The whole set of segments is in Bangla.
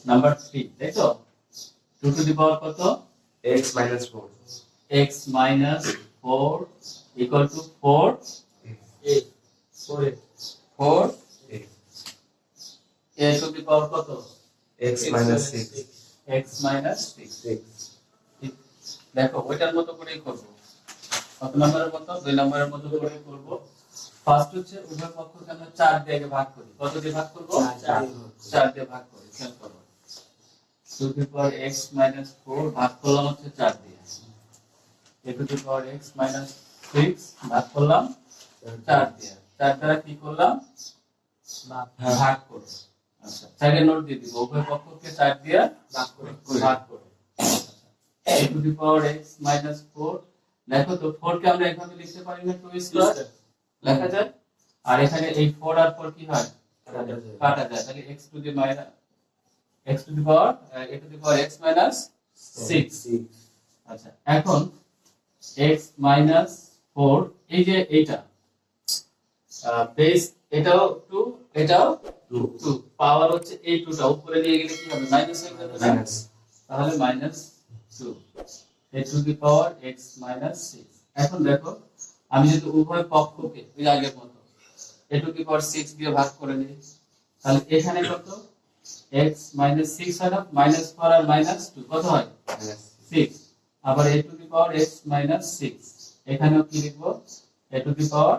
নাম্বার 3 তাই তো 2 টু দি পাওয়ার কত x minus 4 x minus 4 equal to 4 a 4a 4 a a to the power কত x minus 6 x minus 6 দেখো ওইটার মতো করেই করব কত নম্বরের মতো 2 নম্বরের মতো করেই করব ফার্স্ট হচ্ছে উভয় পক্ষকে আমরা 4 দিয়ে আগে ভাগ করি কত দিয়ে ভাগ করব 4 দিয়ে ভাগ করি খেয়াল করো 2 to the power x minus 4 ভাগ করলাম হচ্ছে 4 দিয়ে a to the power x minus 6 ভাগ করলাম 4 দিয়ে 4 দ্বারা কি করলাম ভাগ করব আচ্ছা সাইডে নোট দিয়ে দিব উভয় পক্ষকে 4 দিয়ে ভাগ করে a to the power x minus 4 দেখো তো 4 কে আমরা এভাবে লিখতে পারি না 2 স্কয়ার লেখা যায় আর এখানে এই 4 আর 4 কি হয় কাটা যায় তাহলে x to the minus x to the power a to the power x minus 6 আচ্ছা এখন x minus 4 এই যে এইটা বেস এটাও 2 এটাও 2 পাওয়ার হচ্ছে এই 2 টা উপরে নিয়ে গেলে কি হবে মাইনাস হয়ে যাবে না তাহলে minus 2 a to the power x minus 6 এখন দেখো আমি যদি উভয় পক্ষকে ওই আগের মতো a to the power 6 দিয়ে ভাগ করে নিই তাহলে এখানে কত x minus 6 হয় না minus 4 আর minus 2 কত হয় 6 আবার a to the power x minus 6 এখানেও কি লিখবো a to the power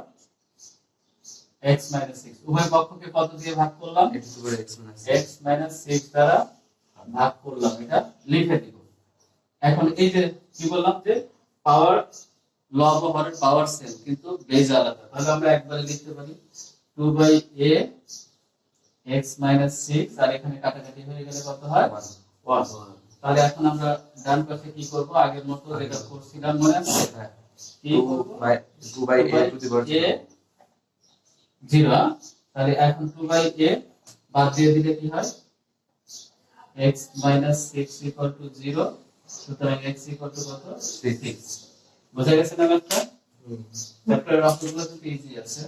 x minus 6 উভয় পক্ষকে কত দিয়ে ভাগ করলাম x minus 6 দ্বারা ভাগ করলাম এটা লিখে দিব এখন এই যে কি বললাম যে পাওয়ার লব হরের পাওয়ার সেম কিন্তু বেজ আলাদা তাহলে আমরা একবারে লিখতে পারি 2/a x minus 6 আর এখানে কাটাকাটি হয়ে গেলে কত হয় 1 তাহলে এখন আমরা ডান পাশে কি করব আগের মতো যেটা করছিলাম মনে আছে কি 2/a to the power 0 তাহলে এখন 2/a বাদ দিয়ে দিলে কি হয় x minus 6 equal to 0 সুতরাং x equal to কত 6 বোঝা গেছে না ম্যাথটা চ্যাপ্টারের অঙ্কগুলো তো ইজি আছে